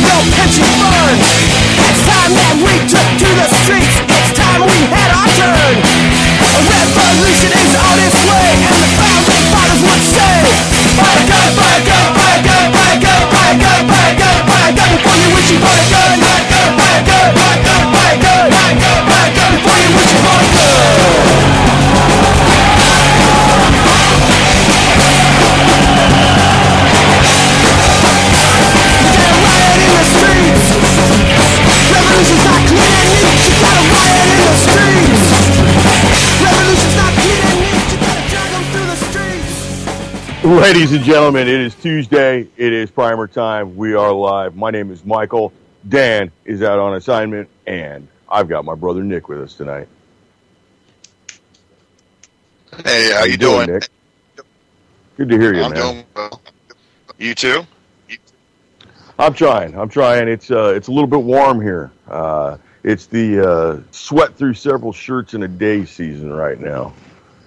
your pension fund. It's time that we took to the streets. It's time we had our turn. A revolution is on its way, and the founding fathers would say, buy a gun, buy a gun, buy a gun, buy a gun, buy a gun, buy a gun, buy a gun before you wish you bought a gun. Buy a gun, buy a gun, buy a gun, buy a gun, buy a gun, buy a gun before you wish you bought a gun. Revolution's not clean and neat, you gotta riot in the streets. Revolution's not clean and neat, you gotta drag them through the streets. Ladies and gentlemen, it is Tuesday, it is Primer Time, we are live. My name is Michael, Dan is out on assignment, and I've got my brother Nick with us tonight. Hey, how you doing, Nick? Good to hear you, I'm man. doing well. You too? I'm trying. It's a little bit warm here. It's the sweat through several shirts in a day season right now.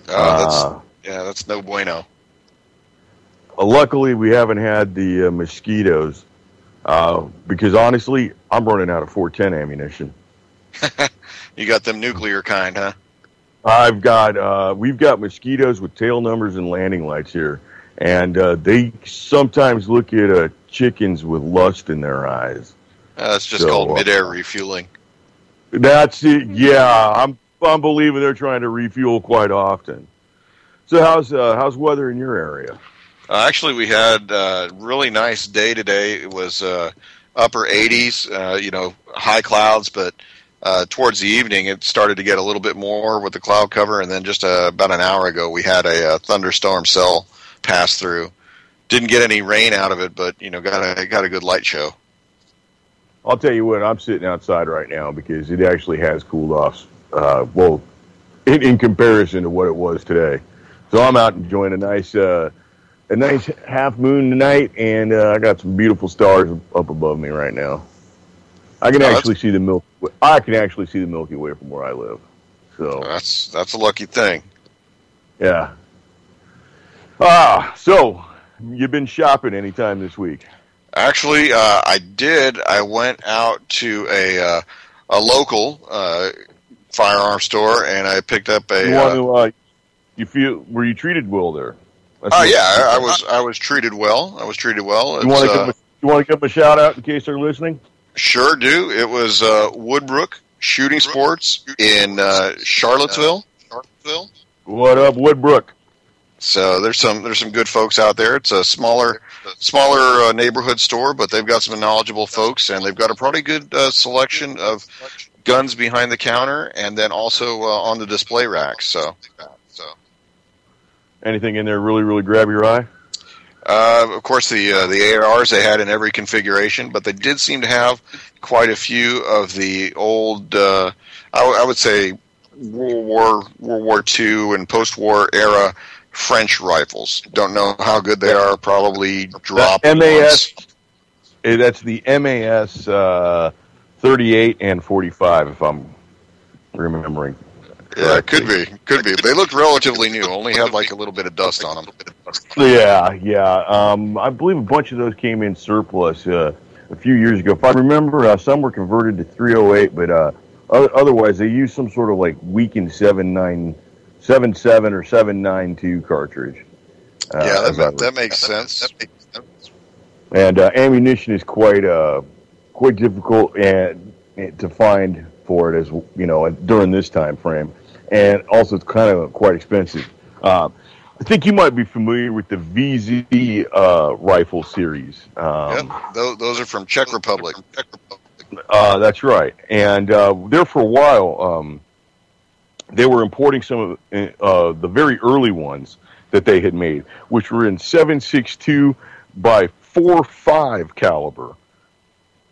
That's no bueno. Luckily, we haven't had the mosquitoes because honestly, I'm running out of 410 ammunition. You got them nuclear kind, huh? We've got mosquitoes with tail numbers and landing lights here, and they sometimes look at chickens with lust in their eyes. That's just called mid-air refueling. That's it. Yeah, I'm believing they're trying to refuel quite often. So how's weather in your area? Actually, we had a really nice day today. It was upper 80s, high clouds, but towards the evening it started to get a little bit more with the cloud cover, and then just about an hour ago we had a thunderstorm cell pass through. Didn't get any rain out of it, but got a good light show. I'll tell you what, I'm sitting outside right now because it actually has cooled off. In comparison to what it was today, so I'm out enjoying a nice half moon tonight, and I got some beautiful stars up above me right now. I can actually see the Milky Way from where I live. So that's a lucky thing. Yeah. So you've been shopping anytime this week? Actually, I did. I went out to a local firearm store, and I picked up a. Were you treated well there? I was treated well. You want to give them a shout out in case they're listening? Sure do. It was Woodbrook Shooting Sports in Charlottesville. What up, Woodbrook? So there's some good folks out there. It's a smaller neighborhood store, but they've got some knowledgeable folks, and they've got a pretty good selection of guns behind the counter, and then also on the display racks. So anything in there really grab your eye? Of course, the ARs they had in every configuration, but they did seem to have quite a few of the old, I would say, World War II and post-war era French rifles. Don't know how good they are. Probably dropped. MAS. That's the MAS 38 and 45, if I'm remembering. Yeah, could be. They looked relatively new. Only had like a little bit of dust on them. Yeah. I believe a bunch of those came in surplus a few years ago. If I remember, some were converted to 308, but otherwise they used some sort of like weakened 7.7 or 7.92 cartridge. That makes sense. And ammunition is quite difficult to find for it, as you know, during this time frame, and also it's kind of quite expensive. I think you might be familiar with the VZ rifle series. Those are from Czech Republic. That's right, and there for a while, they were importing some of the very early ones that they had made, which were in 7.62 by 4.5 caliber,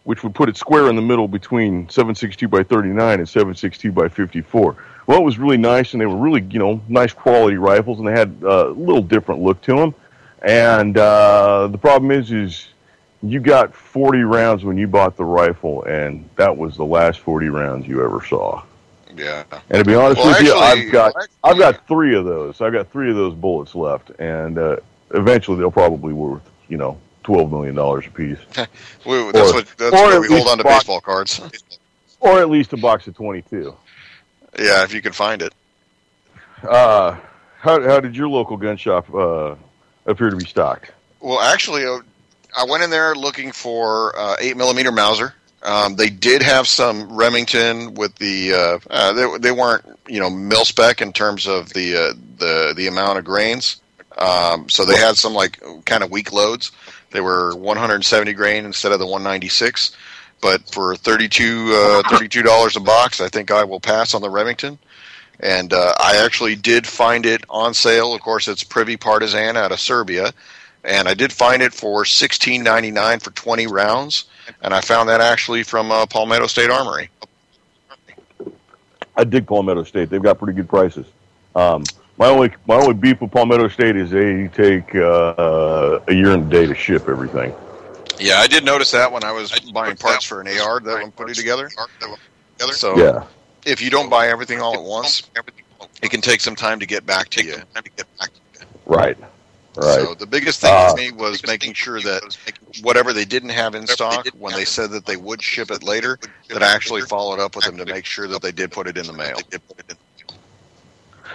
which would put it square in the middle between 7.62 by 39 and 7.62 by 54. Well, it was really nice, and they were really, nice quality rifles, and they had a little different look to them. And the problem is you got 40 rounds when you bought the rifle, and that was the last 40 rounds you ever saw. Yeah. And to be honest with you, I've got 3 of those. I've got 3 of those bullets left, and eventually they'll probably be worth, $20 $12 million a piece. That's where we hold on to baseball cards. Or at least a box of 22. Yeah, if you can find it. How did your local gun shop appear to be stocked? Well, actually, I went in there looking for 8mm Mauser. They did have some Remington with the they weren't mil spec in terms of the amount of grains. So they had some like kind of weak loads. They were 170 grain instead of the 196. But for $32 a box, I think I will pass on the Remington. And I actually did find it on sale. Of course, it's Privy Partisan out of Serbia. And I did find it for $16.99 for 20 rounds. And I found that actually from Palmetto State Armory. I dig Palmetto State. They've got pretty good prices. My only beef with Palmetto State is they take a year and a day to ship everything. Yeah, I did notice that when I was buying parts for an AR that I'm putting together. So yeah. If you don't buy everything all at once, it can take some time to get back to you. Right. So the biggest thing for me was making sure that whatever they didn't have in stock, when they said that they would ship it later, that I actually followed up with them to make sure that they did put it in the mail.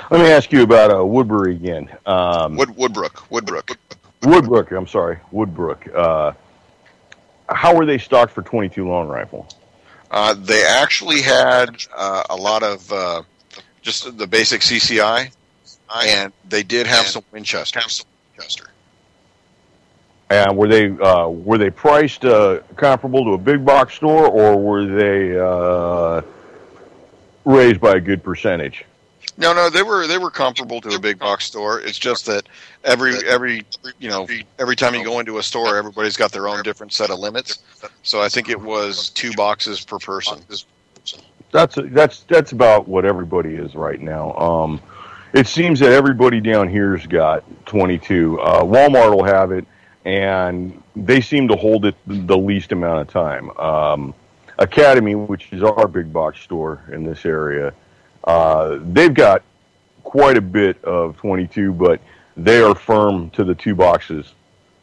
Let me ask you about Woodbury again. Woodbrook. Woodbrook, I'm sorry. Woodbrook. How were they stocked for 22 long rifle? They actually had a lot of just the basic CCI, and they did have some Winchester. And were they priced comparable to a big box store, or were they raised by a good percentage? No, they were comparable to a big box store. It's just that every time you go into a store, everybody's got their own different set of limits. So I think it was 2 boxes per person. That's about what everybody is right now. It seems that everybody down here's got 22. Walmart will have it, and they seem to hold it the least amount of time. Academy, which is our big box store in this area, they've got quite a bit of 22, but they are firm to the 2 boxes,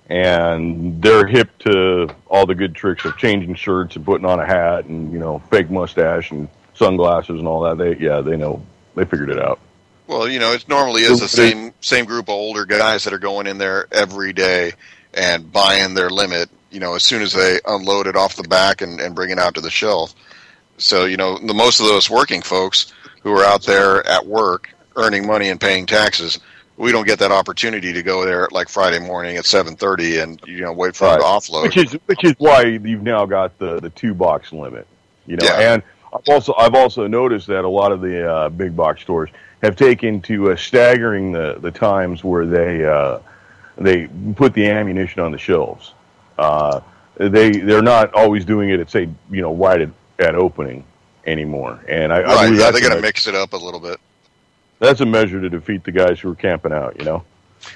and they're hip to all the good tricks of changing shirts and putting on a hat and fake mustache and sunglasses and all that. They know, they figured it out. Well, it normally is the same group of older guys that are going in there every day and buying their limit, as soon as they unload it off the back and bring it out to the shelf. So, the most of those working folks who are out there at work earning money and paying taxes, we don't get that opportunity to go there like Friday morning at 7:30 and wait for them to offload. Which is why you've now got the 2 box limit. Yeah. And I've also noticed that a lot of the big box stores have taken to staggering the times where they put the ammunition on the shelves. They're not always doing it at, say, right at opening anymore. And I believe they're going to mix it up a little bit. That's a measure to defeat the guys who are camping out,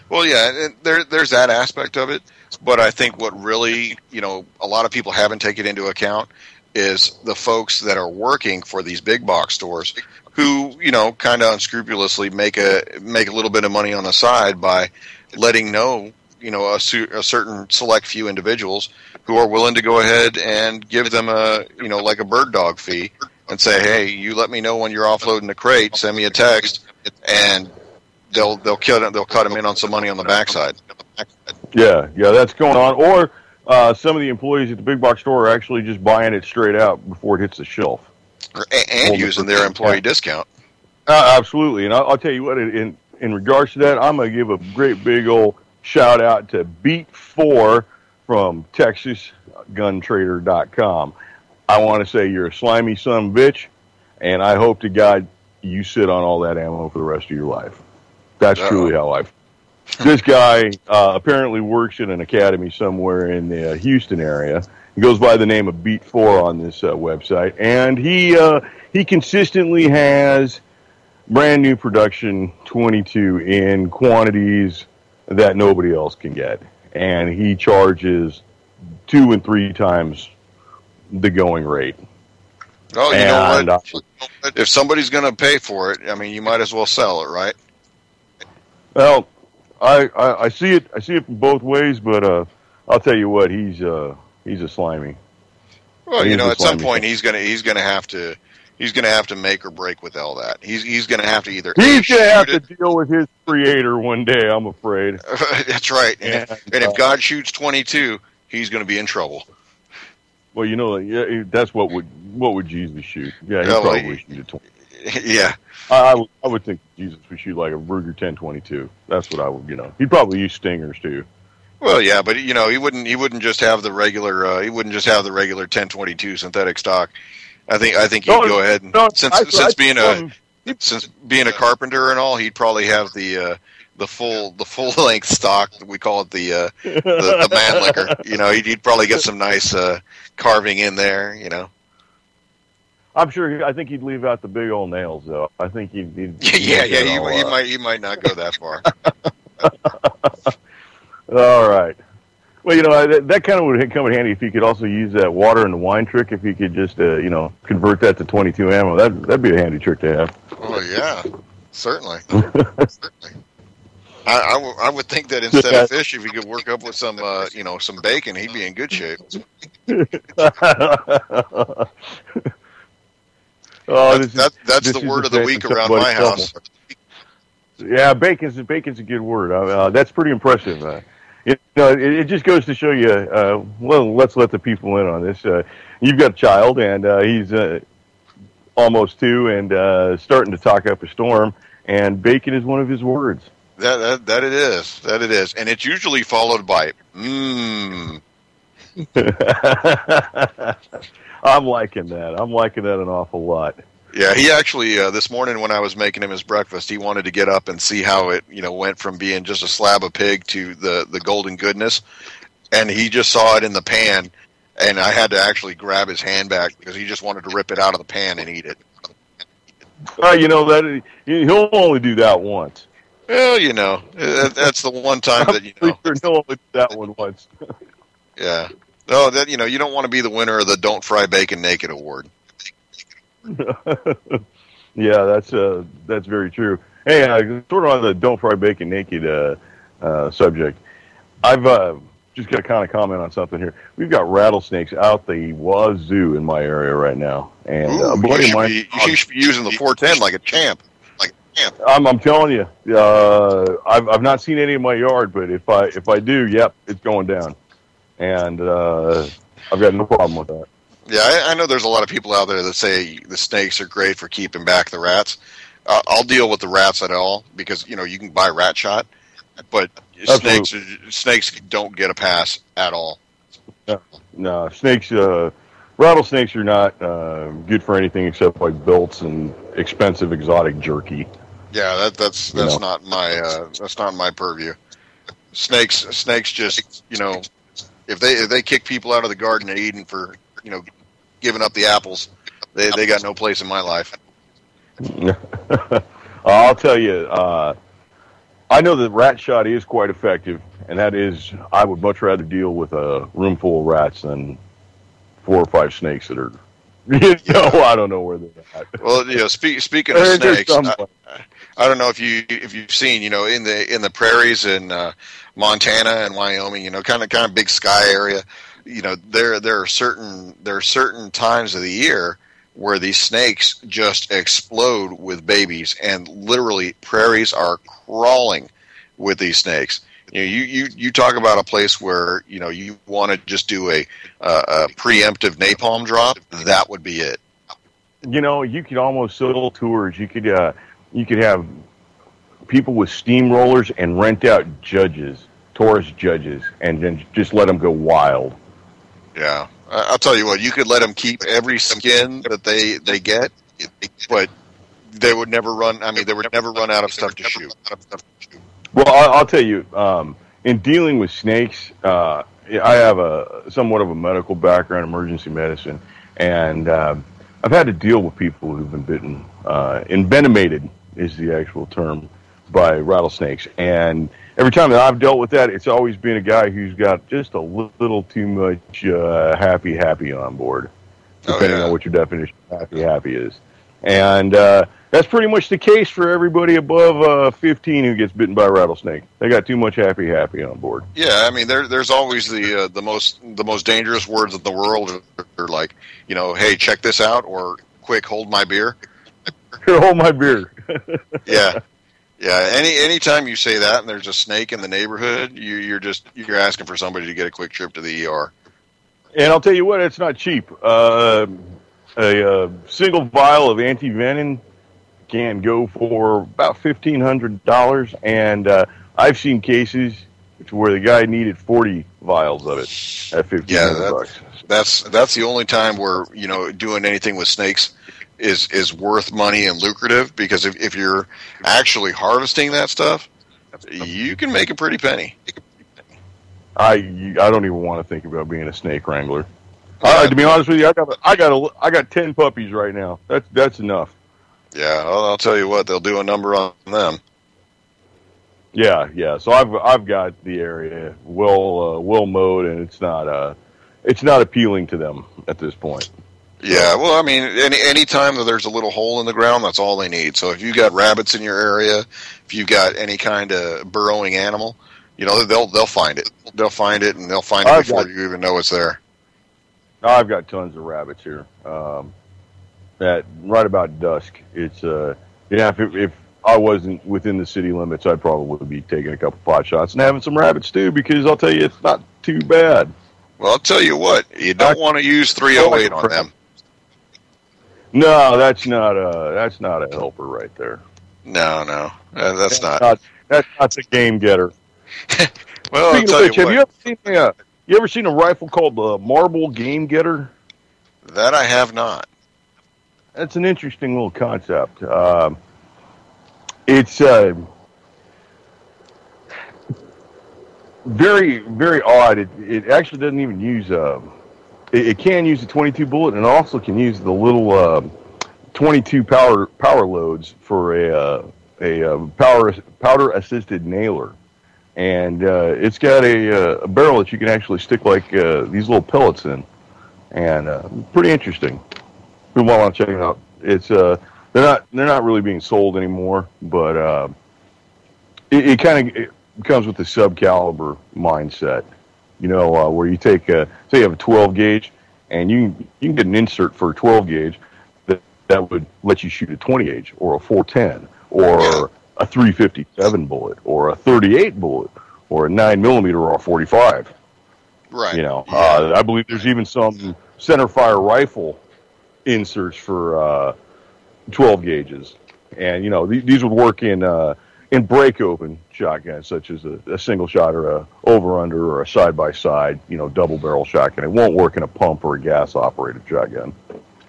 Well, yeah, there's that aspect of it. But I think what really, a lot of people haven't taken into account is the folks that are working for these big box stores who, kind of unscrupulously make a little bit of money on the side by letting a certain select few individuals who are willing to go ahead and give them like a bird dog fee and say, hey, you let me know when you're offloading the crate, send me a text, and they'll cut them in on some money on the backside. Yeah, that's going on. Or some of the employees at the big box store are actually just buying it straight out before it hits the shelf. And using their employee discount. Absolutely. And I'll tell you what, in regards to that, I'm going to give a great big old shout out to Beat 4 from TexasGunTrader.com. I want to say you're a slimy son of a bitch, and I hope to God you sit on all that ammo for the rest of your life. That's truly how I feel. This guy apparently works in an academy somewhere in the Houston area. He goes by the name of Beat 4 on this website, and he consistently has brand new production 22 in quantities that nobody else can get, and he charges 2 and 3 times the going rate. Oh, you know what? If somebody's going to pay for it, I mean, you might as well sell it, right? Well, I see it both ways, but I'll tell you what, he's a slimy. Well, at some point he's gonna have to make or break with all that. He's gonna have to either deal with his creator one day. I'm afraid. That's right. And if God shoots 22, he's gonna be in trouble. Well, that's what would Jesus shoot? Yeah, he'd probably shoot a 20. Yeah. I would think Jesus would shoot like a Ruger 1022. That's what I would. He'd probably use stingers too. Well, yeah, but he wouldn't just have the regular 1022 synthetic stock. I think he'd go ahead and since being a carpenter and all, he'd probably have the full length stock. We call it the Mannlicher. He'd probably get some nice carving in there. I'm sure. I think he'd leave out the big old nails, though. I think he'd he might not go that far. All right. Well, that kind of would come in handy if you could also use that water in the wine trick. If you could just, convert that to 22 ammo, that'd be a handy trick to have. Oh yeah, certainly. I would think that instead of fish, if you could work up with some, some bacon, he'd be in good shape. That's the word of the week around my house. Yeah, bacon's a good word. That's pretty impressive. It just goes to show you. Well, let's let the people in on this. You've got a child, and he's almost 2, and starting to talk up a storm. And bacon is one of his words. That it is, and it's usually followed by mmm. I'm liking that. I'm liking that an awful lot. Yeah, he actually this morning when I was making him his breakfast, he wanted to get up and see how it went from being just a slab of pig to the golden goodness, and he just saw it in the pan, and I had to actually grab his hand back because he just wanted to rip it out of the pan and eat it. That he'll only do that once. Well, that's the one time that Sure he'll only do that one once. Yeah. No, that you don't want to be the winner of the "Don't Fry Bacon Naked" award. Yeah, that's very true. Hey, sort of on the "Don't Fry Bacon Naked" subject, I've just got to kind of comment on something here. We've got rattlesnakes out the wazoo in my area right now, and you should be using the 410 like a champ. I'm telling you, I've not seen any in my yard, but if I do, yep, it's going down, and I've got no problem with that. Yeah, I know there's a lot of people out there that say the snakes are great for keeping back the rats. I'll deal with the rats at all because you can buy rat shot, but snakes don't get a pass at all. No, rattlesnakes are not good for anything except like belts and expensive exotic jerky. Yeah, that's not my purview. Snakes just if they kick people out of the Garden of Eden for giving up the apples, they got no place in my life. I'll tell you, I know that rat shot is quite effective, and that is, I would much rather deal with a room full of rats than 4 or 5 snakes that are, I don't know where they're at. Well, speaking of snakes, I don't know if you've seen, in the prairies in Montana and Wyoming, kind of big sky area. There are certain times of the year where these snakes just explode with babies, and literally prairies are crawling with these snakes. You talk about a place where you want to just do a preemptive napalm drop. That would be it. You could almost sell tours. You could have people with steamrollers and rent out tourist judges, and then just let them go wild. Yeah, I'll tell you what. You could let them keep every skin that they get, but they would never run. I mean, they would never run out of stuff to shoot. Well, I'll tell you. In dealing with snakes, I have somewhat of a medical background, emergency medicine, and I've had to deal with people who've been bitten. Envenomated is the actual term, by rattlesnakes, and every time that I've dealt with that, it's always been a guy who's got just a little too much happy on board, depending on what your definition of happy is. And that's pretty much the case for everybody above 15 who gets bitten by a rattlesnake. They got too much happy on board. Yeah, I mean, there's always the most dangerous words in the world are like, hey, check this out, or quick, hold my beer. Here, hold my beer. Yeah. Yeah, anytime you say that and there's a snake in the neighborhood, you're asking for somebody to get a quick trip to the ER. And I'll tell you what, it's not cheap. A single vial of anti-venom can go for about $1,500, and I've seen cases where the guy needed 40 vials of it at $1,500. That's the only time where doing anything with snakes is worth money and lucrative, because if you're actually harvesting that stuff, you can make a pretty penny. I don't even want to think about being a snake wrangler. To be honest with you, I got 10 puppies right now. That's enough. Yeah, I'll tell you what, they'll do a number on them. Yeah. So I've got the area well mowed, and it's not appealing to them at this point. Yeah, well, I mean, any time that there's a little hole in the ground, that's all they need. So if you got rabbits in your area, if you got any kind of burrowing animal, they'll find it. They'll find it, and they'll find it before you even know it's there. I've got tons of rabbits here. At right about dusk, it's if I wasn't within the city limits, I'd probably be taking a couple pot shots and having some rabbit stew, because I'll tell you, it's not too bad. Well, I'll tell you what, you don't want to use 308 on them. No, that's not a helper right there. No, that's not. That's not the game getter. Well, I'll tell you what. You ever seen a rifle called the Marble Game Getter? That I have not. That's an interesting little concept. It's very, very odd. It actually doesn't even use it can use the 22 bullet, and also can use the little 22 power loads for a powder assisted nailer, and it's got a barrel that you can actually stick like these little pellets in, and pretty interesting. People want to check it out. It's they're not really being sold anymore, but it kind of comes with the sub-caliber mindset. Where you take say you have a 12 gauge, and you can get an insert for a 12 gauge that would let you shoot a 20 gauge or a 410 or a 357 bullet or a 38 bullet or a 9mm or a 45. Right. I believe there's even some center fire rifle inserts for 12 gauges, and these would work in break open shotguns, such as a single shot or a over under or a side by side, double barrel shotgun. It won't work in a pump or a gas operated shotgun.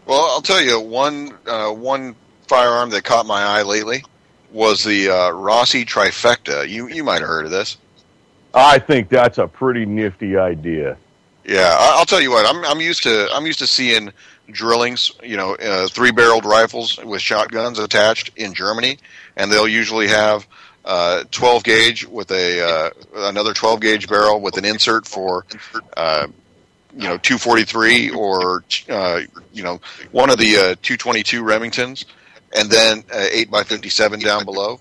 Well, I'll tell you one firearm that caught my eye lately was the Rossi Trifecta. You might have heard of this. I think that's a pretty nifty idea. Yeah, I'll tell you what. I'm used to seeing drillings, 3-barreled rifles with shotguns attached in Germany, and they'll usually have 12 gauge with another 12 gauge barrel with an insert for 243 or one of the 222 Remingtons, and then 8x57 down below.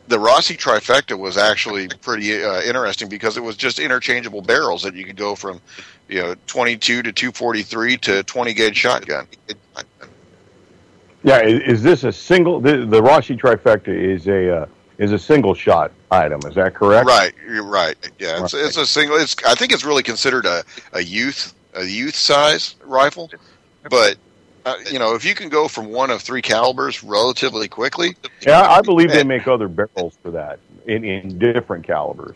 The Rossi Trifecta was actually pretty interesting, because it was just interchangeable barrels that you could go from 22 to 243 to 20 gauge shotgun. Yeah, is this a single? The Rossi Trifecta is a single shot item. Is that correct? Right. You're right. Yeah, it's a single. I think it's really considered a youth size rifle, but if you can go from one of 3 calibers relatively quickly. Yeah, I believe they make other barrels for that in different calibers.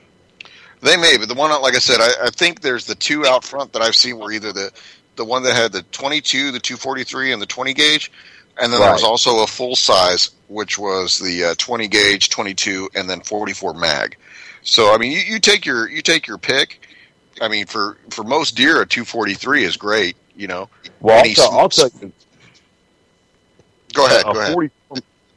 They may, but the one, like I said, I think there's the 2 out front that I've seen were either the one that had the 22, the 243, and the 20 gauge, and then there was also a full size, which was the 20 gauge, 22, and then 44 mag. So I mean, you take your pick. I mean, for most deer, a 243 is great. Well, I'll tell you. Go ahead.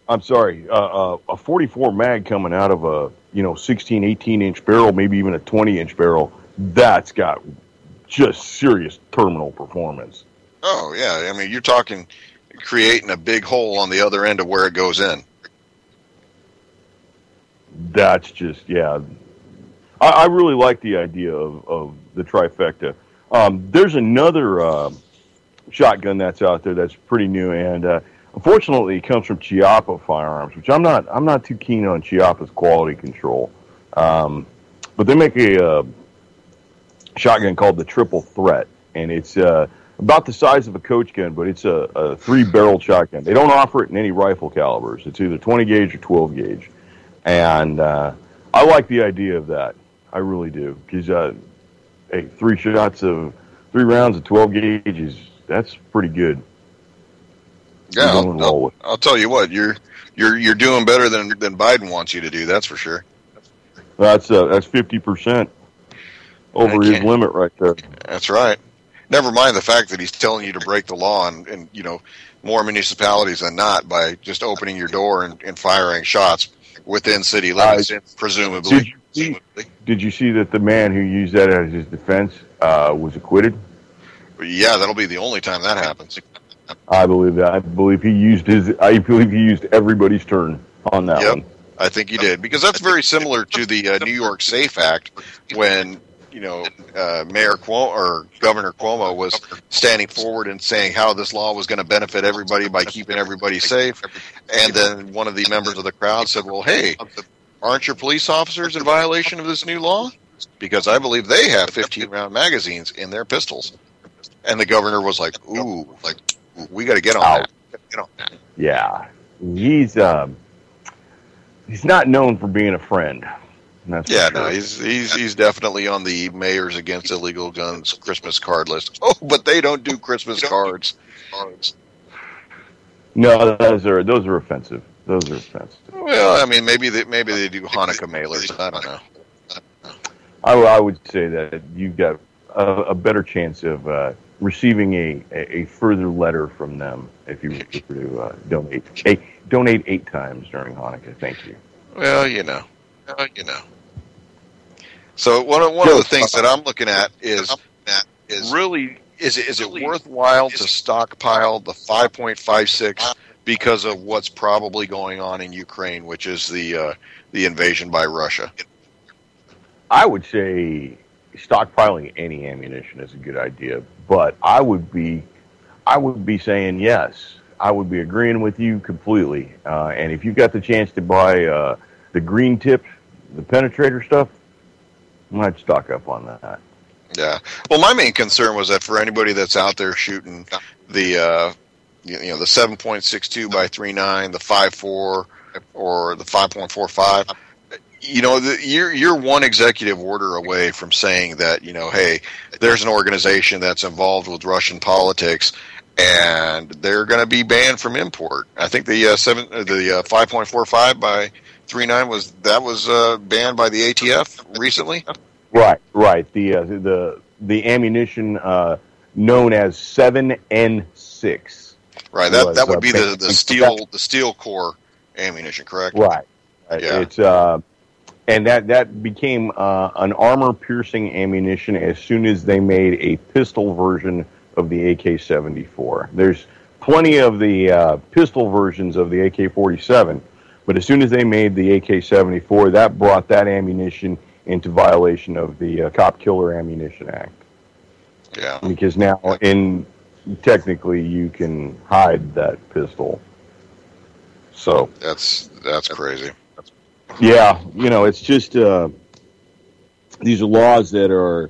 I'm sorry. A 44 mag coming out of a 16, 18-inch barrel, maybe even a 20-inch barrel, that's got just serious terminal performance. Oh yeah, I mean, you're talking creating a big hole on the other end of where it goes in. That's just, yeah. I really like the idea of the trifecta. There's another shotgun that's out there that's pretty new, and unfortunately, it comes from Chiappa Firearms, which I'm not too keen on Chiappa's quality control. But they make a shotgun called the Triple Threat, and it's about the size of a coach gun, but it's a 3-barrel shotgun. They don't offer it in any rifle calibers. It's either 20 gauge or 12 gauge, and I like the idea of that. I really do, because hey, 3 rounds of 12 gauge that's pretty good. Yeah, I'll tell you what, you're doing better than Biden wants you to do. That's for sure. That's 50% over his limit right there. That's right. Never mind the fact that he's telling you to break the law in more municipalities than not by just opening your door and firing shots within city limits, presumably. Did you see that the man who used that as his defense was acquitted? Yeah, that'll be the only time that happens. I believe that. I believe he used everybody's turn on that one. I think he did, because that's very similar to the New York Safe Act, when Mayor Cuomo or Governor Cuomo was standing forward and saying how this law was going to benefit everybody by keeping everybody safe, and then one of the members of the crowd said, "Well, hey, aren't your police officers in violation of this new law? Because I believe they have 15-round magazines in their pistols." And the governor was like, "Ooh, we got to get on that." Yeah, he's not known for being a friend. He's definitely on the Mayors Against Illegal Guns Christmas card list. Oh, but they don't do Christmas cards. No, those are offensive. Those are offensive. Well, I mean, maybe they do Hanukkah mailers. I don't know. I would say that you've got a better chance of receiving a further letter from them if you were to donate 8 times during Hanukkah. Thank you. Well, So one of the things that I'm looking at is really is it worthwhile to stockpile the 5.56 because of what's probably going on in Ukraine, which is the invasion by Russia? I would say stockpiling any ammunition is a good idea, but I would be saying yes. I would be agreeing with you completely. And if you've got the chance to buy the green tip, the penetrator stuff, I might stock up on that. Yeah. Well, my main concern was that for anybody that's out there shooting the the 7.62 by 3.9, the 5.4, or the 5.45. You're one executive order away from saying that, hey, there's an organization that's involved with Russian politics, and they're going to be banned from import. I think the 5.45 by 3.9 was banned by the ATF recently. Right. The ammunition known as 7N6. Right. That would be the steel core ammunition, correct? Right. Yeah. It's and that became an armor-piercing ammunition as soon as they made a pistol version of the AK-74. There's plenty of the pistol versions of the AK-47, but as soon as they made the AK-74, that brought that ammunition into violation of the Cop Killer Ammunition Act. Yeah. Because now, technically, you can hide that pistol. So that's crazy. Yeah, it's just these are laws that are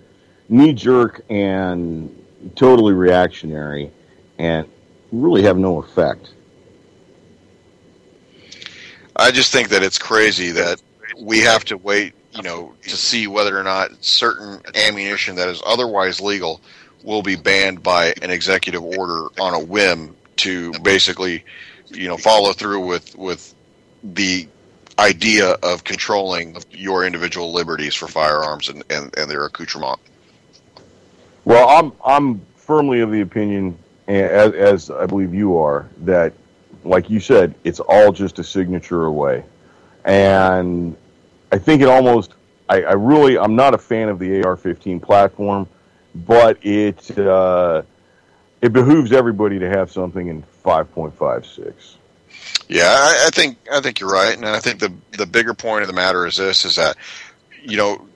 knee-jerk and totally reactionary and really have no effect. I just think that it's crazy that we have to wait, to see whether or not certain ammunition that is otherwise legal will be banned by an executive order on a whim to basically, follow through with the idea of controlling your individual liberties for firearms and their accoutrement. Well, I'm firmly of the opinion, as I believe you are, that, like you said, it's all just a signature away. And I think it almost, I'm not a fan of the AR-15 platform, but it it behooves everybody to have something in 5.56. Yeah, I think you're right, and I think the bigger point of the matter is this: is that, you know,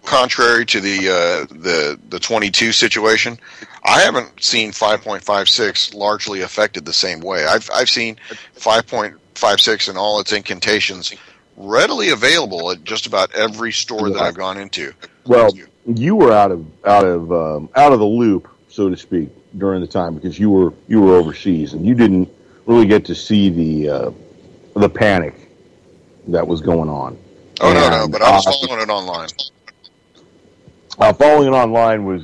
contrary to the 22 situation, I haven't seen 5.56 largely affected the same way. I've seen 5.56 and all its incantations readily available at just about every store that I've gone into. Well, you were out of the loop, so to speak, during the time because you were overseas and you didn't really get to see the panic that was going on. Oh, no, but I was following it online. Following it online was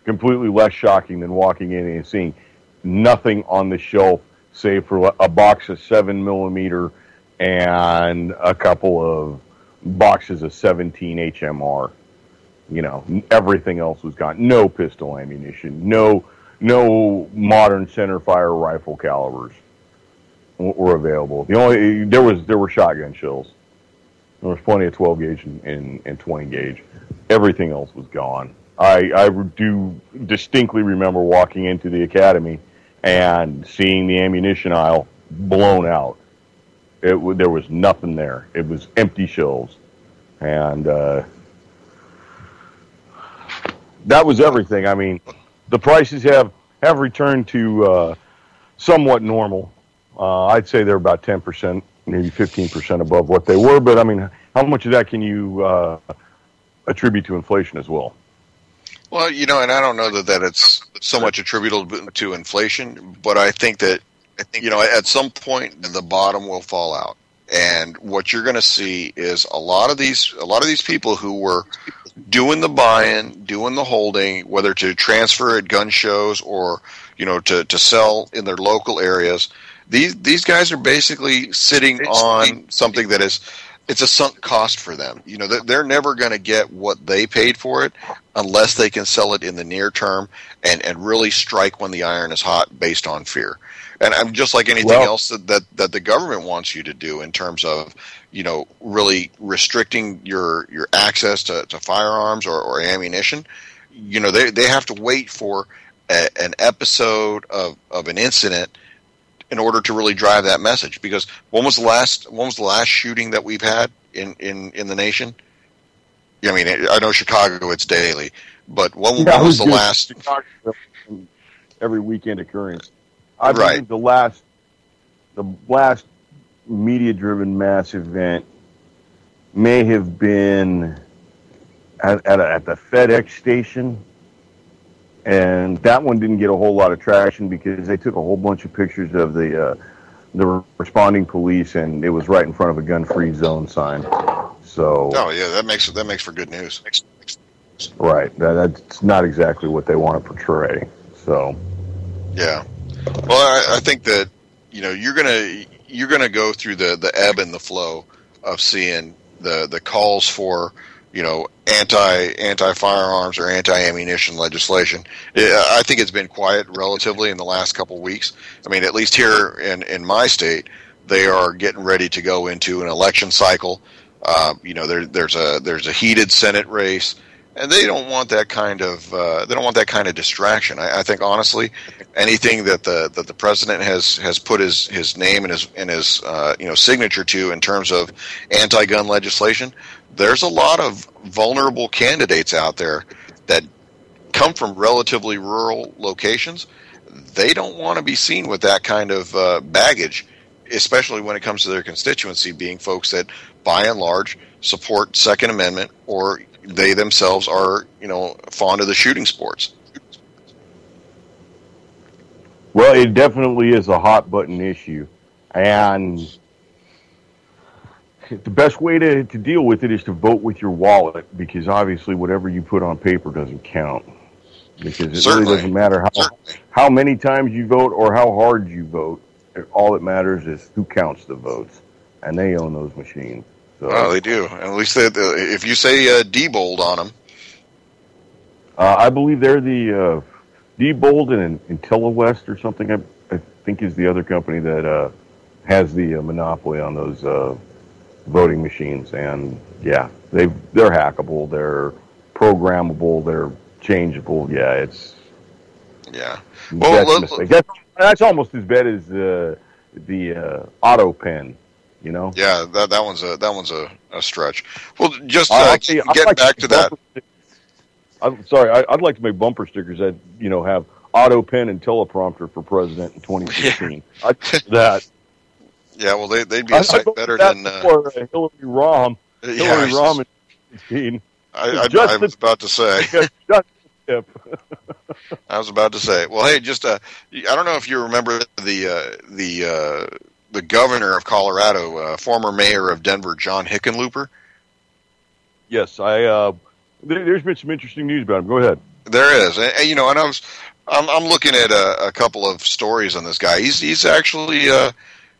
completely less shocking than walking in and seeing nothing on the shelf save for a box of 7mm and a couple of boxes of 17 HMR. You know, everything else was gone. No pistol ammunition. No modern centerfire rifle calibers were available. There were shotgun shells. There was plenty of 12 gauge and 20 gauge. Everything else was gone. I do distinctly remember walking into the academy and seeing the ammunition aisle blown out. There was nothing there. It was empty shelves, and that was everything. I mean, the prices have returned to somewhat normal. I'd say they're about 10%, maybe 15% above what they were. But I mean, how much of that can you attribute to inflation as well? Well, you know, and I don't know that it's so much attributable to inflation, but I think that, you know, at some point the bottom will fall out, and what you're going to see is a lot of these people who were doing the buy-in, doing the holding, whether to transfer at gun shows or, you know, to sell in their local areas. These guys are basically sitting on something that is, it's a sunk cost for them. You know, they're never going to get what they paid for it unless they can sell it in the near term and really strike when the iron is hot based on fear. And I'm just like anything else that the government wants you to do in terms of, you know, really restricting your access to firearms or ammunition. You know, they have to wait for an episode of an incident in order to really drive that message. Because when was the last shooting that we've had in the nation? I mean, I know Chicago, it's daily, but when was the last? Chicago, every weekend occurrence. I believe the last media-driven mass event may have been at the FedEx station. And that one didn't get a whole lot of traction because they took a whole bunch of pictures of the responding police, and it was right in front of a gun-free zone sign. So. Oh yeah, that makes for good news. Right, that's not exactly what they want to portray. So. Yeah, well, I think that, you know, you're gonna go through the ebb and the flow of seeing the calls for, you know, anti-firearms or anti-ammunition legislation. I think it's been quiet relatively in the last couple of weeks. I mean, at least here in my state, they are getting ready to go into an election cycle. You know, there's a heated Senate race, and they don't want that kind of distraction. I think honestly, anything that the president has put his name and his you know, signature to in terms of anti-gun legislation, there's a lot of vulnerable candidates out there that come from relatively rural locations. They don't want to be seen with that kind of baggage, especially when it comes to their constituency being folks that, by and large, support Second Amendment, or they themselves are, you know, fond of the shooting sports. Well, it definitely is a hot button issue, and the best way to deal with it is to vote with your wallet, because obviously whatever you put on paper doesn't count. Because it really doesn't matter how many times you vote or how hard you vote. All that matters is who counts the votes, and they own those machines. So, well, they do. At least if you say Diebold on them. I believe they're the Diebold and IntelliWest or something, I think is the other company that has the monopoly on those voting machines. And yeah, they're hackable, they're programmable, they're changeable. Yeah, Yeah. That's a mistake. That's almost as bad as the auto pen. You know. Yeah, that one's a stretch. Well, just I'll tell you, I'd getting like back to that. I'm sorry. I'd like to make bumper stickers that have auto pen and teleprompter for president in 2016. Yeah. I'd do that. Yeah, well, they'd be a sight better than Hillary Rom. Hillary Rom in 2016. I was about to say. I was about to say. Well, hey, just I don't know if you remember the governor of Colorado, former mayor of Denver, John Hickenlooper. Yes, there's been some interesting news about him. Go ahead. There is, and I'm looking at a couple of stories on this guy. He's actually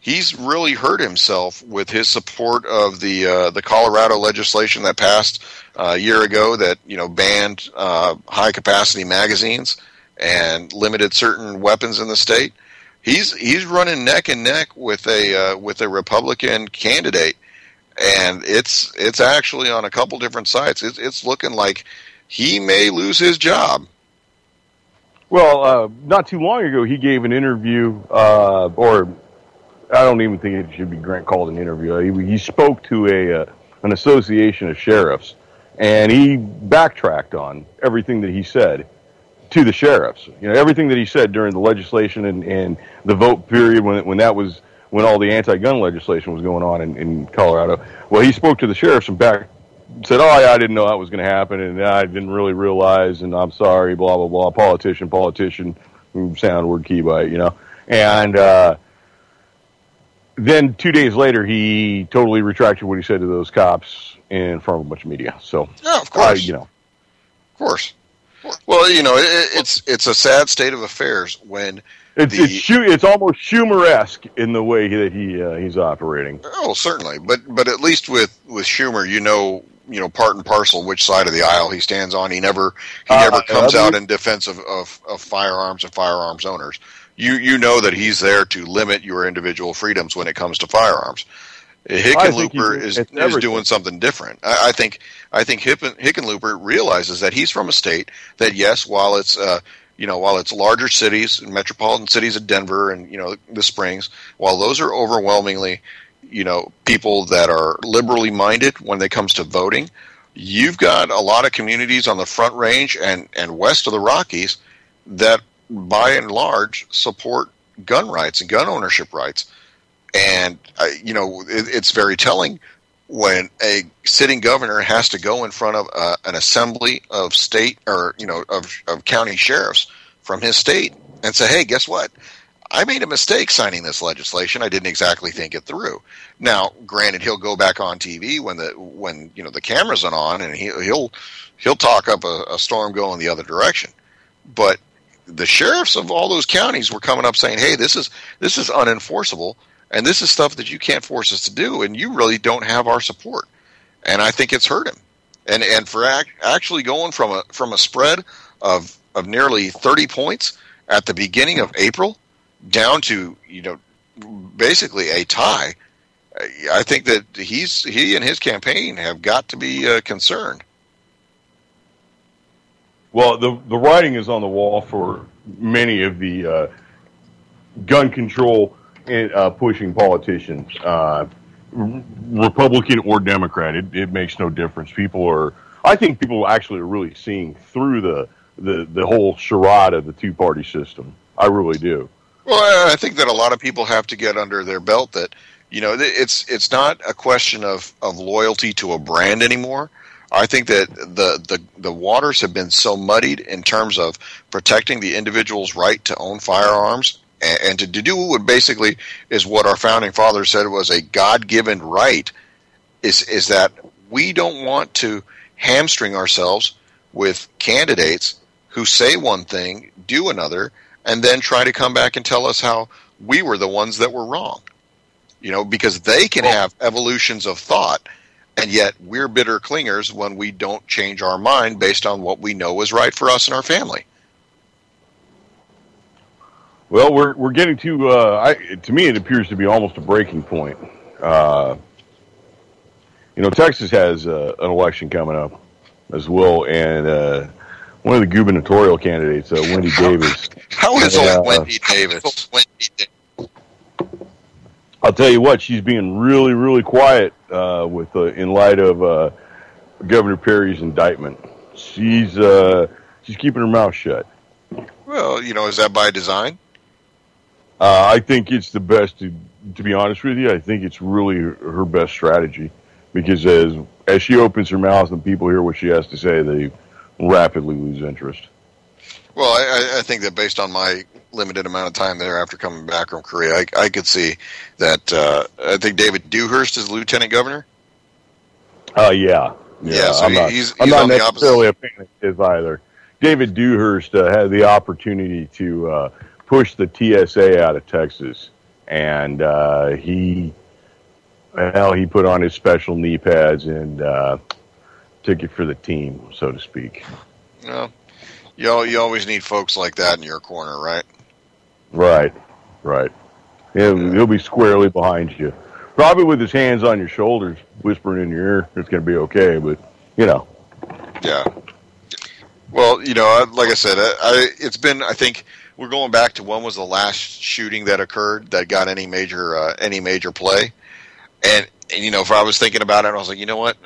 he's really hurt himself with his support of the Colorado legislation that passed a year ago that banned high capacity magazines and limited certain weapons in the state. He's running neck and neck with a Republican candidate, and it's actually on a couple different sites. It's looking like he may lose his job. Well, not too long ago, he gave an interview, or I don't even think it should be called an interview. He spoke to an association of sheriffs, and he backtracked on everything that he said to the sheriffs. Everything that he said during the legislation and the vote period when all the anti-gun legislation was going on in Colorado. Well, he spoke to the sheriffs and said, "Oh, yeah, I didn't know that was going to happen, and I didn't really realize, and I'm sorry, blah blah blah." Politician, sound word key bite, and then 2 days later, he totally retracted what he said to those cops in front of a bunch of media. So, yeah, of course, of course. Well, it's a sad state of affairs when it's almost Schumer-esque in the way that he's operating. Oh, certainly, but at least with Schumer, part and parcel which side of the aisle he stands on. He never comes out in defense of firearms and firearms owners. You know that he's there to limit your individual freedoms when it comes to firearms. Hickenlooper is doing something different. I think Hickenlooper realizes that he's from a state that, yes, while it's larger cities and metropolitan cities of Denver and the Springs, while those are overwhelmingly people that are liberally minded when it comes to voting, you've got a lot of communities on the Front Range and west of the Rockies that by and large support gun rights and gun ownership rights. And, it's very telling when a sitting governor has to go in front of an assembly of state or, of county sheriffs from his state and say, hey, guess what? I made a mistake signing this legislation. I didn't exactly think it through. Now, granted, he'll go back on TV when the cameras are on, and he'll talk up a storm going the other direction. But the sheriffs of all those counties were coming up saying, hey, this is unenforceable. And this is stuff that you can't force us to do, and you really don't have our support. And I think it's hurt him. And for actually going from a spread of nearly 30 points at the beginning of April down to basically a tie, I think that he and his campaign have got to be concerned. Well, the writing is on the wall for many of the gun control pushing politicians, Republican or Democrat. It makes no difference. I think people actually are really seeing through the whole charade of the two-party system. I really do. Well, I think that a lot of people have to get under their belt that, it's not a question of loyalty to a brand anymore. I think that the waters have been so muddied in terms of protecting the individual's right to own firearms and to do what basically is what our founding fathers said was a God-given right, is that we don't want to hamstring ourselves with candidates who say one thing, do another, and then try to come back and tell us how we were the ones that were wrong. Because they can have evolutions of thought, and yet we're bitter clingers when we don't change our mind based on what we know is right for us and our family. Well, we're getting to me it appears to be almost a breaking point. Texas has an election coming up as well, and one of the gubernatorial candidates, Wendy Davis, How is old Wendy Davis? I'll tell you what, she's being really, really quiet in light of Governor Perry's indictment. She's keeping her mouth shut. Well, is that by design? I think it's the best. To be honest with you, I think it's really her best strategy, because as she opens her mouth and people hear what she has to say, they rapidly lose interest. Well, I think that based on my limited amount of time there after coming back from Korea, I could see that. I think David Dewhurst is lieutenant governor. Yeah. So he's I'm not on the necessarily opposite. a fan of his either. David Dewhurst had the opportunity to push the TSA out of Texas, and he put on his special knee pads and took it for the team, so to speak. Well, you always need folks like that in your corner, right? Right. He'll be squarely behind you. Probably with his hands on your shoulders, whispering in your ear, it's going to be okay, but, Yeah. Well, like I said, it's been, I think, we're going back to when was the last shooting that occurred that got any major play. And if I was thinking about it, I was like, you know what?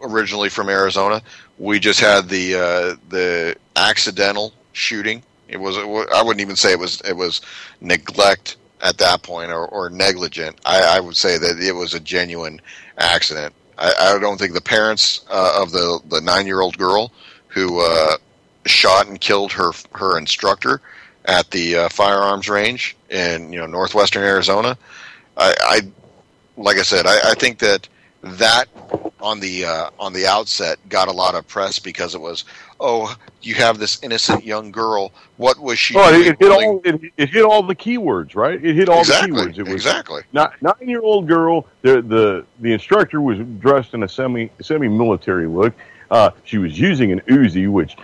Originally from Arizona, we just had the accidental shooting. I wouldn't even say it was neglect at that point or negligent. I would say that it was a genuine accident. I don't think the parents of the 9-year-old girl who shot and killed her instructor at the firearms range in northwestern Arizona. Like I said, I think that on the outset got a lot of press because it was, you have this innocent young girl. What was she doing? It hit all the keywords, right? It hit all the keywords. It was exactly. 9-year-old girl. The instructor was dressed in a semi-military look. She was using an Uzi, which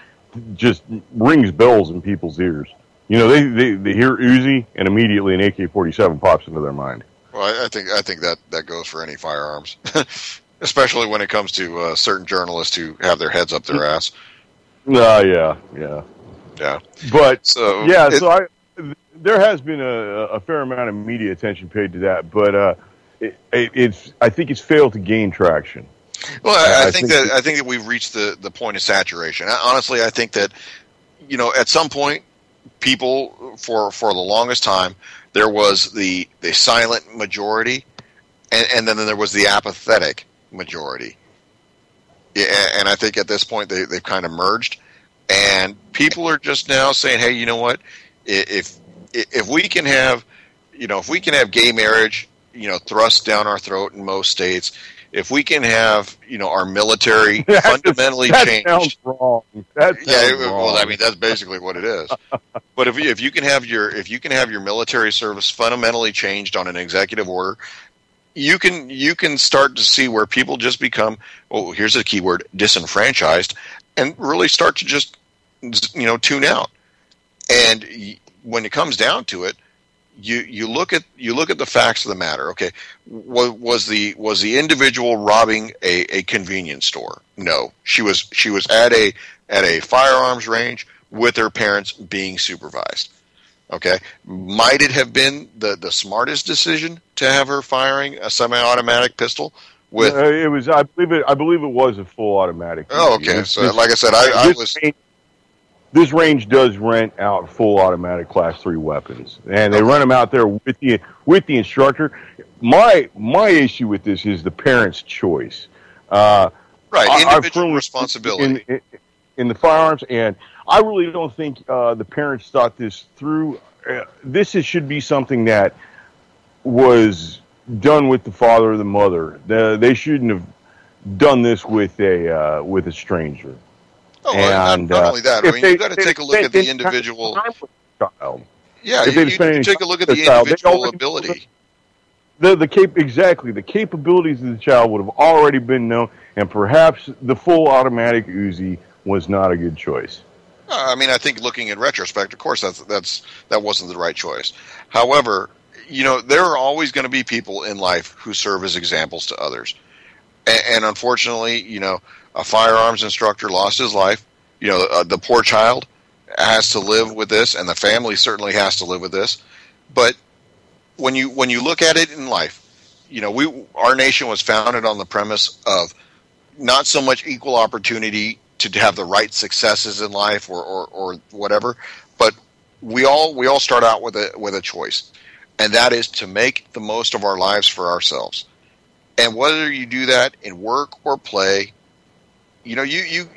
just rings bells in people's ears. They hear Uzi, and immediately an AK-47 pops into their mind. Well, I think that goes for any firearms, especially when it comes to certain journalists who have their heads up their ass. Yeah. But there has been a fair amount of media attention paid to that, but I think it's failed to gain traction. Well, I think that we've reached the point of saturation. Honestly, I think that at some point, people for the longest time, there was the silent majority, and then there was the apathetic majority. And I think at this point they've kind of merged, and people are just now saying, hey, you know what? If we can have gay marriage, thrust down our throat in most states, if we can have our military fundamentally changed. Sounds wrong. That sounds wrong. Well, I mean that's basically what it is. But if you can have your military service fundamentally changed on an executive order, you can start to see where people just become, here's a keyword, disenfranchised, and really start to just tune out. And when it comes down to it, you look at the facts of the matter. Okay, was the individual robbing a convenience store? No, she was at a firearms range with her parents being supervised. Okay, might it have been the smartest decision to have her firing a semi-automatic pistol? With it was, I believe it was a full automatic. Oh, okay. Like I said, This range does rent out full automatic Class 3 weapons, and they run them out there with the instructor. My issue with this is the parent's choice. Right, individual responsibility in the firearms, and I really don't think the parents thought this through. This should be something that was done with the father or the mother. They shouldn't have done this with a stranger. Oh, and not only that. I mean, you've got to take a look at the individual. Child. Yeah, you take a look at the individual ability. The capabilities of the child would have already been known, and perhaps the full automatic Uzi was not a good choice. I mean, I think looking in retrospect, of course, that wasn't the right choice. However, there are always going to be people in life who serve as examples to others, and unfortunately, a firearms instructor lost his life. The poor child, has to live with this, and the family certainly has to live with this. But when you look at it in life, our nation was founded on the premise of not so much equal opportunity to have the right successes in life or whatever, but we all start out with a choice, and that is to make the most of our lives for ourselves. And whether you do that in work or play, you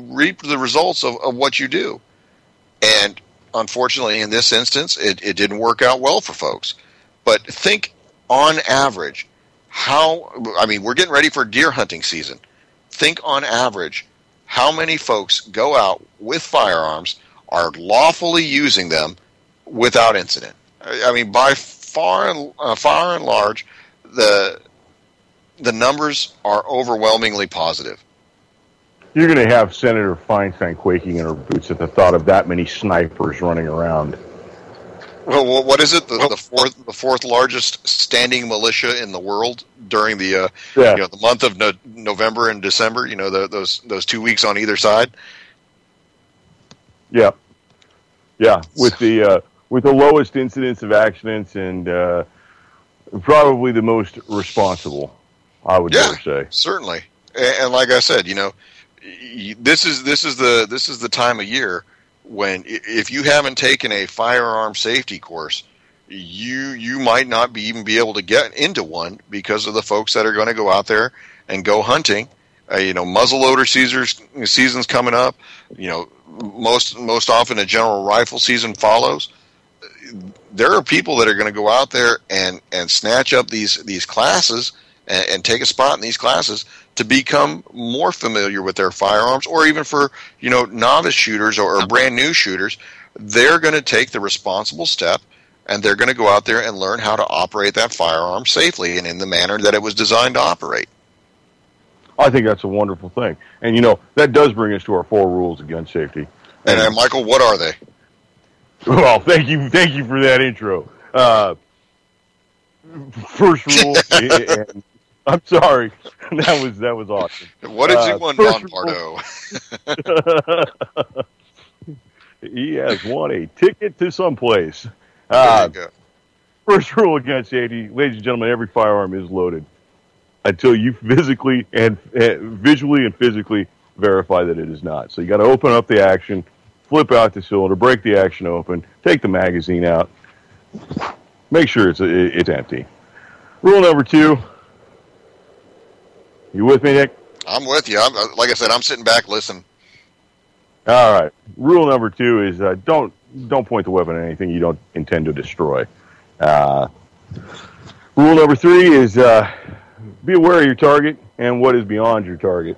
reap the results of what you do. And unfortunately, in this instance, it didn't work out well for folks. But think on average, we're getting ready for deer hunting season. Think on average, how many folks go out with firearms, are lawfully using them without incident. I mean, by far and large, the numbers are overwhelmingly positive. You're going to have Senator Feinstein quaking in her boots at the thought of that many snipers running around. Well, what is it? The fourth largest standing militia in the world during the the month of November and December. Those 2 weeks on either side. Yeah, with the lowest incidence of accidents and probably the most responsible, I would dare say. Certainly. And like I said, this is the time of year when if you haven't taken a firearm safety course, you might not even be able to get into one because of the folks that are going to go out there and go hunting. Muzzleloader season's coming up. Most often a general rifle season follows. There are people that are going to go out there and snatch up these classes and take a spot in these classes to become more familiar with their firearms, or even for novice shooters or brand new shooters, they're going to take the responsible step and they're going to go out there and learn how to operate that firearm safely and in the manner that it was designed to operate. I think that's a wonderful thing. And, that does bring us to our 4 rules of gun safety. And Michael, what are they? Well, thank you for that intro. First rule, and I'm sorry, that was awesome. What did you want, Don Pardo? He has won a ticket to someplace. There you go. First rule of gun safety, ladies and gentlemen, every firearm is loaded until you physically and visually and physically verify that it is not. So you got to open up the action, flip out the cylinder, break the action open, take the magazine out, make sure it's empty. Rule number 2. You with me, Nick? I'm with you. Like I said, I'm sitting back listening. All right. Rule number 2 is don't point the weapon at anything you don't intend to destroy. Rule number 3 is be aware of your target and what is beyond your target.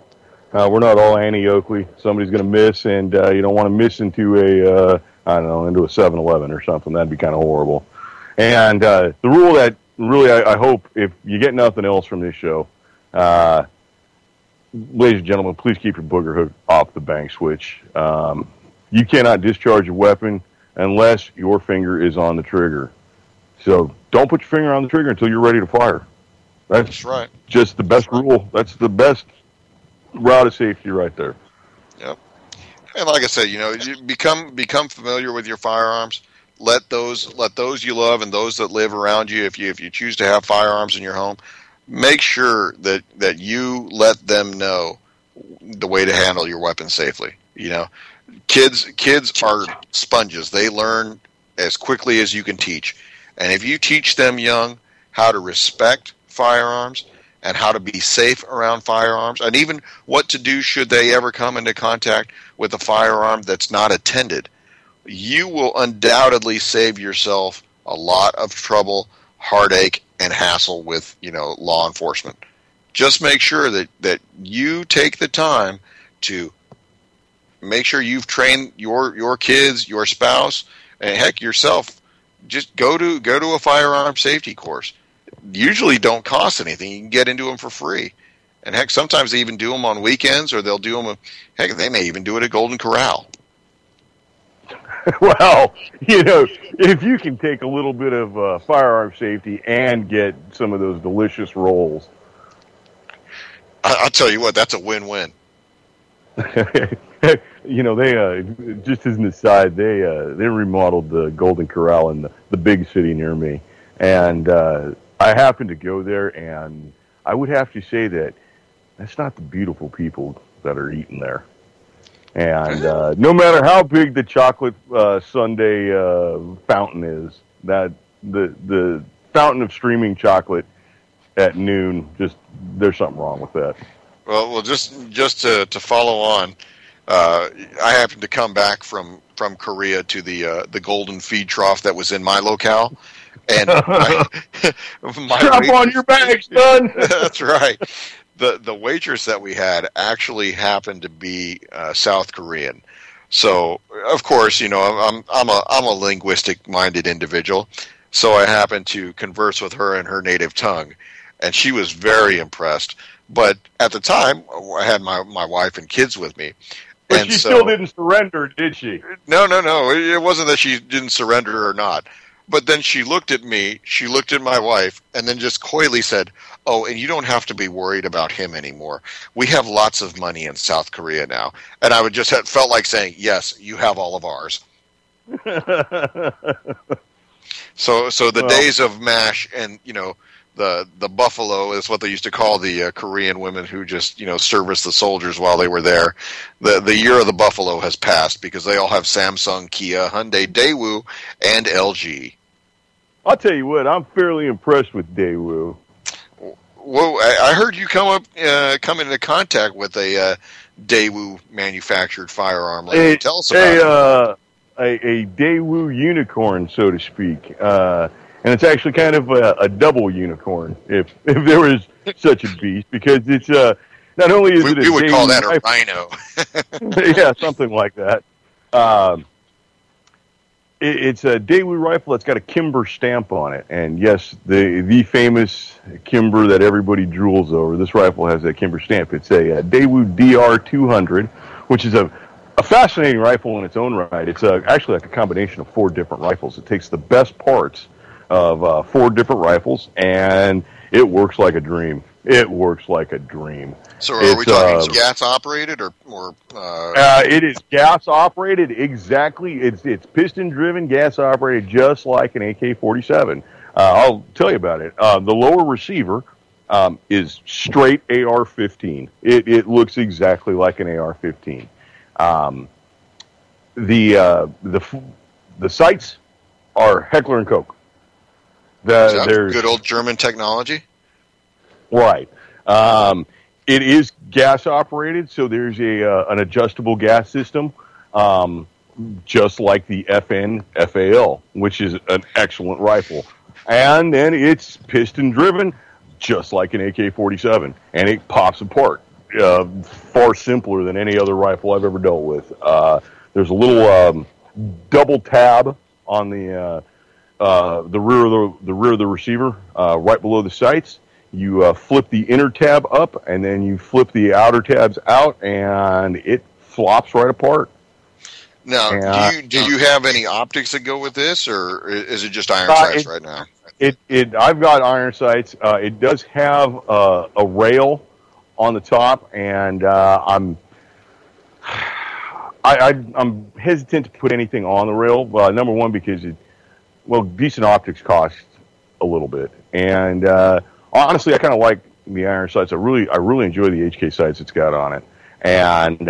We're not all Annie Oakley. Somebody's going to miss, and you don't want to miss into into a 7-Eleven or something. That'd be kind of horrible. And the rule that really I hope, if you get nothing else from this show, ladies and gentlemen, please keep your booger hook off the bank switch. You cannot discharge a weapon unless your finger is on the trigger. So don't put your finger on the trigger until you're ready to fire. That's right. Just the best rule. That's the best route of safety right there. Yep. And like I said, you become familiar with your firearms. Let those you love and those that live around you, if you choose to have firearms in your home, make sure that you let them know the way to handle your weapon safely. Kids are sponges. They learn as quickly as you can teach. And if you teach them young how to respect firearms and how to be safe around firearms, and even what to do should they ever come into contact with a firearm that's not attended, you will undoubtedly save yourself a lot of trouble, heartache, and hassle with law enforcement. Just make sure that you take the time to make sure you've trained your kids, your spouse, and heck, yourself. Just go to a firearm safety course. Usually don't cost anything. You can get into them for free. And heck, sometimes they even do them on weekends, or they'll do them. Heck, they may even do it at Golden Corral. Well, if you can take a little bit of firearm safety and get some of those delicious rolls. I'll tell you what, that's a win-win. They just as an aside, they remodeled the Golden Corral in the big city near me, and I happened to go there, and I would have to say that that's not the beautiful people that are eating there. And no matter how big the chocolate sundae fountain is, that the fountain of streaming chocolate at noon, just there's something wrong with that. Well, just to follow on, I happened to come back from Korea to the golden feed trough that was in my locale, and my strap on your bags, son. That's right. The waitress that we had actually happened to be South Korean, so of course, I'm a linguistic minded individual, so I happened to converse with her in her native tongue, and she was very impressed. But at the time, I had my wife and kids with me. But and she still didn't surrender, did she? No. It wasn't that she didn't surrender or not. But then she looked at me, she looked at my wife, and then just coyly said, "Oh, and you don't have to be worried about him anymore. We have lots of money in South Korea now." And I would just felt like saying, "Yes, you have all of ours." So the days of MASH and, the buffalo is what they used to call the Korean women who just, serviced the soldiers while they were there. The year of the buffalo has passed because they all have Samsung, Kia, Hyundai, Daewoo, and LG. I'll tell you what, I'm fairly impressed with Daewoo. Well, I heard you come into contact with a Daewoo manufactured firearm. Tell us about it. A Daewoo unicorn, so to speak. And it's actually kind of a double unicorn, if there was such a beast, because it's not only is it a we would Daewoo call that a rhino. rhino. Yeah, something like that. It's a Daewoo rifle that's got a Kimber stamp on it, and yes, the famous Kimber that everybody drools over. This rifle has that Kimber stamp. It's a Daewoo DR200, which is a fascinating rifle in its own right. It's actually like a combination of 4 different rifles. It takes the best parts of 4 different rifles, and it works like a dream. It works like a dream. So are we talking gas operated or it is gas operated, exactly. It's piston driven, gas operated, just like an AK-47. I'll tell you about it. The lower receiver is straight AR-15. It looks exactly like an AR-15. The sights are Heckler and Koch. There's good old German technology. Right. It is gas operated, so there's an adjustable gas system, just like the FN FAL, which is an excellent rifle. And then it's piston driven, just like an AK-47, and it pops apart. Far simpler than any other rifle I've ever dealt with. There's a little double tab on the rear of the receiver, right below the sights. You flip the inner tab up, and then you flip the outer tabs out, and it flops right apart. Now, do you have any optics that go with this, or is it just iron sights right now? I've got iron sights. It does have a rail on the top, and I'm hesitant to put anything on the rail. Number one, because decent optics cost a little bit, and honestly, I kind of like the iron sights. I really enjoy the HK sights it's got on it, and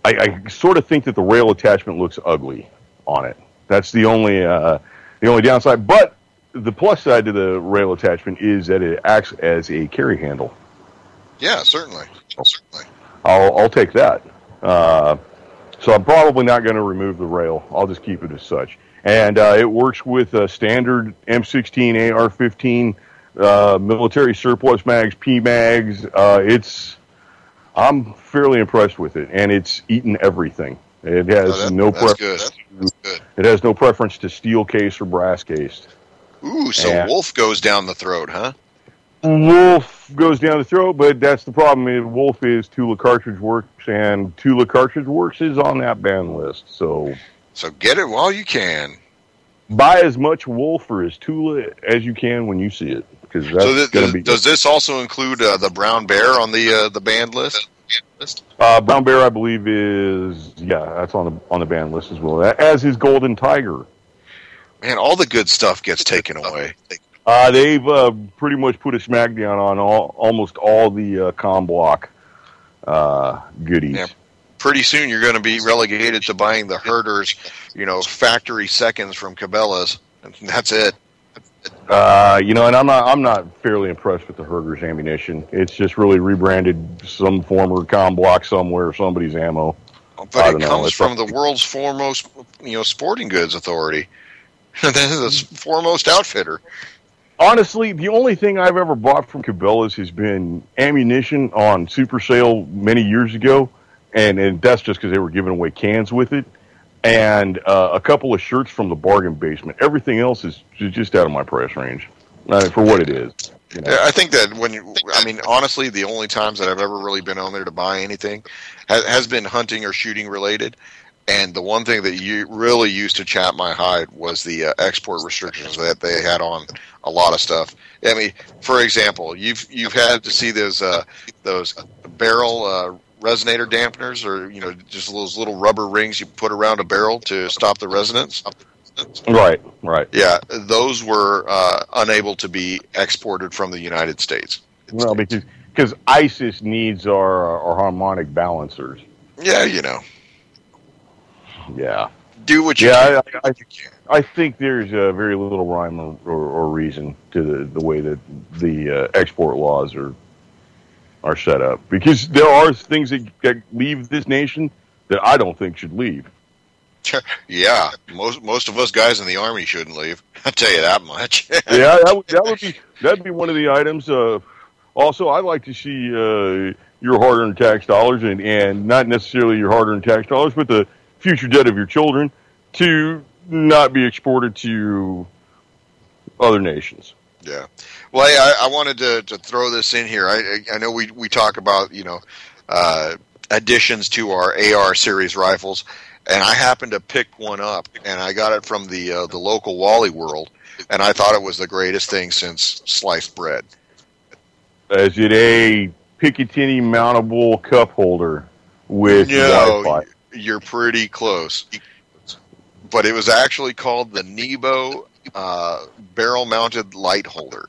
I sort of think that the rail attachment looks ugly on it. That's the only downside. But the plus side to the rail attachment is that it acts as a carry handle. Yeah, certainly. I'll take that. So I'm probably not going to remove the rail. I'll just keep it as such. And it works with standard M16, AR-15, military surplus mags, P-mags. I'm fairly impressed with it, and it's eaten everything. It has no preference. It has no preference to steel case or brass cased. Ooh, so Wolf goes down the throat, huh? Wolf goes down the throat, but that's the problem. Wolf is Tula Cartridge Works, and Tula Cartridge Works is on that ban list. So get it while you can. Buy as much Wolf or as Tula as you can when you see it, because that's going to be. Does this also include the brown bear on the banned list? Brown Bear, I believe, is that's on the banned list as well. As is Golden Tiger. Man, all the good stuff gets taken away. They've pretty much put a smackdown on almost all the com block goodies. Yeah. Pretty soon you're going to be relegated to buying the herders, factory seconds from Cabela's, and that's it. And I'm not fairly impressed with the herders ammunition. It's just really rebranded some former com block somewhere, somebody's ammo. But it comes from the world's foremost, sporting goods authority. The foremost outfitter. Honestly, the only thing I've ever bought from Cabela's has been ammunition on super sale many years ago, and that's just because they were giving away cans with it, and a couple of shirts from the bargain basement. Everything else is just out of my price range for what it is. I think that honestly, the only times that I've ever really been on there to buy anything has been hunting or shooting related. And the one thing that you really used to chap my hide was the export restrictions that they had on a lot of stuff. I mean, for example, you've had to see those barrel resonator dampeners, or just those little rubber rings you put around a barrel to stop the resonance. Right. Yeah, those were unable to be exported from the United States. Well, because ISIS needs our harmonic balancers. Yeah, Yeah. Do what you can. I think there's very little rhyme or reason to the way that the export laws are set up, because there are things that leave this nation that I don't think should leave. Yeah, most of us guys in the Army shouldn't leave. I'll tell you that much. Yeah, that'd be one of the items. Also, I'd like to see your hard-earned tax dollars, and not necessarily your hard-earned tax dollars, but the future debt of your children, to not be exported to other nations. Yeah. Well, I wanted to throw this in here. I know we talk about, additions to our AR series rifles, and I happened to pick one up, and I got it from the local Wally World, and I thought it was the greatest thing since sliced bread. Is it a Picatinny mountable cup holder with Wi-Fi? You're pretty close. But it was actually called the Nebo barrel-mounted light holder.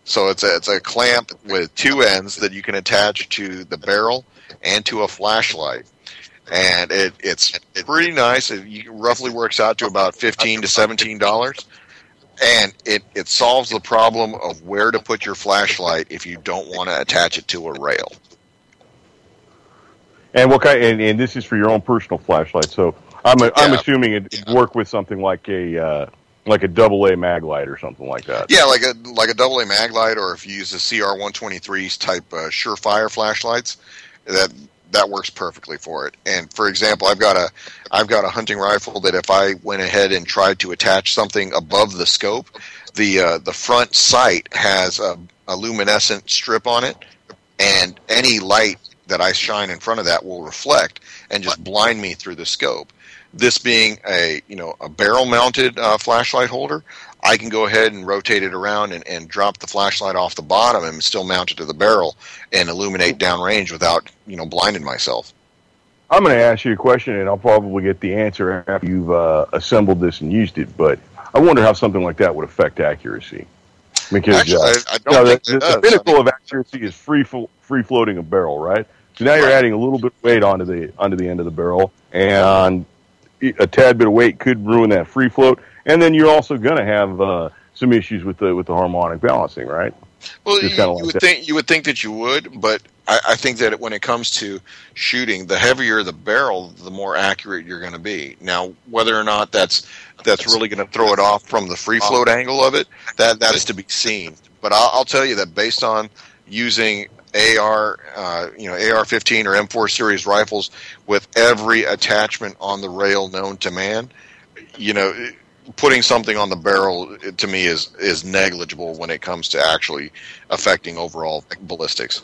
So it's a clamp with two ends that you can attach to the barrel and to a flashlight. And it's pretty nice. It roughly works out to about $15 to $17. And it solves the problem of where to put your flashlight if you don't want to attach it to a rail. And what kind? And this is for your own personal flashlight. So I'm assuming it work with something like a AA mag light or something like that. Yeah, like a AA mag light, or if you use the CR123s type Surefire flashlights, that works perfectly for it. And for example, I've got a hunting rifle that if I went ahead and tried to attach something above the scope, the front sight has a luminescent strip on it, and any light that I shine in front of that will reflect and just blind me through the scope. This being a barrel mounted flashlight holder, I can go ahead and rotate it around and drop the flashlight off the bottom and still mount it to the barrel and illuminate downrange without blinding myself. I'm going to ask you a question, and I'll probably get the answer after you've assembled this and used it. But I wonder how something like that would affect accuracy. Because actually, I don't think the pinnacle of accuracy is free floating a barrel, right? So now you're adding a little bit of weight onto the end of the barrel, and a tad bit of weight could ruin that free float. And then you're also going to have some issues with the harmonic balancing, right? Well, you would think that you would, but I think that when it comes to shooting, the heavier the barrel, the more accurate you're going to be. Now, whether or not that's really going to throw it off from the free float angle of it, that is to be seen. But I'll tell you that based on using AR-15 or M4 series rifles with every attachment on the rail known to man, putting something on the barrel to me is negligible when it comes to actually affecting overall ballistics.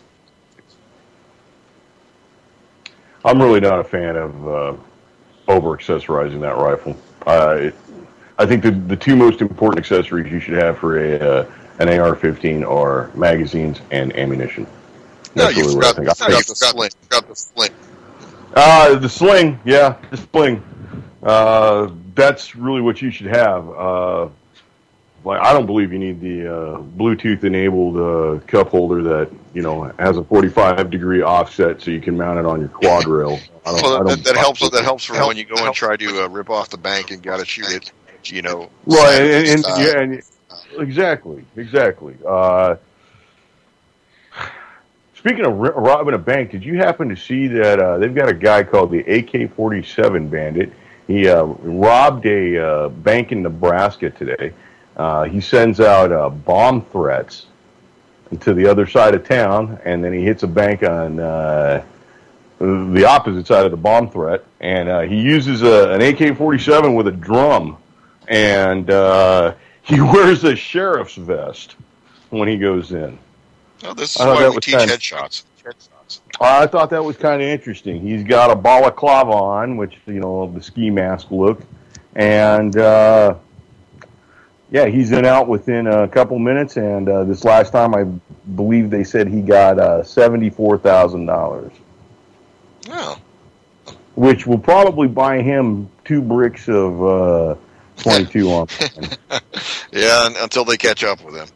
I'm really not a fan of over-accessorizing that rifle. I think the two most important accessories you should have for an AR-15 are magazines and ammunition. No, That's you really forgot, what I think. the sling. Forgot the sling. The sling, yeah, the sling. That's really what you should have. Like, I don't believe you need the Bluetooth-enabled cup holder that has a 45-degree offset, so you can mount it on your quad rail. That helps. That helps for when you go and try to rip off the bank and got to shoot it. Right, and exactly. Speaking of robbing a bank, did you happen to see that they've got a guy called the AK-47 Bandit? He robbed a bank in Nebraska today. He sends out bomb threats to the other side of town, and then he hits a bank on the opposite side of the bomb threat, and he uses an AK-47 with a drum, and he wears a sheriff's vest when he goes in. Oh, this is why we teach headshots. I thought that was kind of interesting. He's got a balaclava on, which, the ski mask look. And, he's in out within a couple minutes. And this last time, I believe they said he got $74,000. Oh. Which will probably buy him 2 bricks of 22 on. Yeah, until they catch up with him.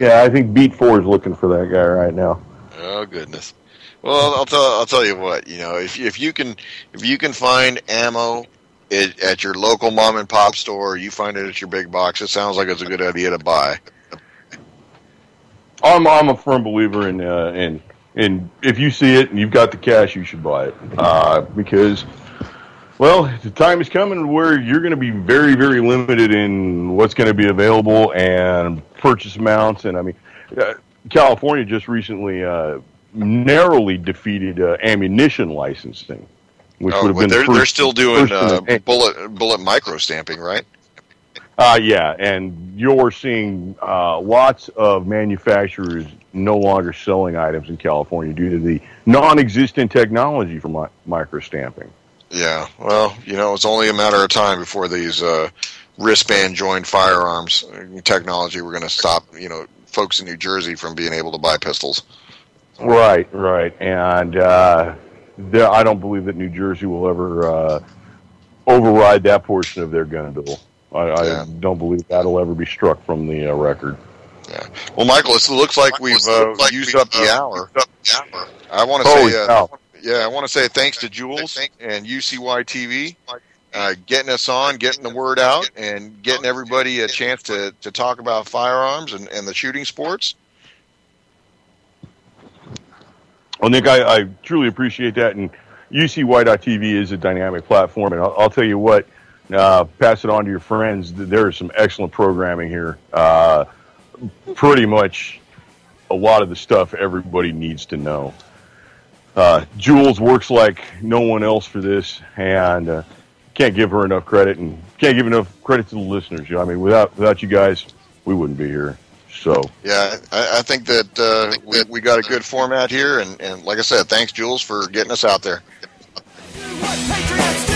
Yeah, I think Beat 4 is looking for that guy right now. Oh goodness! Well, I'll tell you what. If you can find ammo at your local mom and pop store, you find it at your big box. It sounds like it's a good idea to buy. I'm a firm believer in if you see it and you've got the cash, you should buy it because. Well, the time is coming where you're going to be very, very limited in what's going to be available and purchase amounts. And I mean, California just recently narrowly defeated ammunition licensing, which would have been they're still doing bullet micro stamping, right? Yeah, and you're seeing lots of manufacturers no longer selling items in California due to the non-existent technology for micro stamping. Yeah, well, it's only a matter of time before these wristband joined firearms technology we're going to stop, folks in New Jersey from being able to buy pistols. Right, and I don't believe that New Jersey will ever override that portion of their gun bill. I don't believe that'll ever be struck from the record. Yeah. Well, Michael, it looks like we've used up the hour. I want to say. I want to say thanks to Jules and UCY TV getting us on, getting the word out, and getting everybody a chance to talk about firearms and the shooting sports. Well, Nick, I truly appreciate that, and UCY.TV is a dynamic platform, and I'll tell you what, pass it on to your friends. There is some excellent programming here. Pretty much a lot of the stuff everybody needs to know. Jules works like no one else for this, and can't give her enough credit, and can't give enough credit to the listeners. I mean, without you guys, we wouldn't be here. So yeah, I think that we got a good format here, and like I said, thanks, Jules, for getting us out there. What patriots do.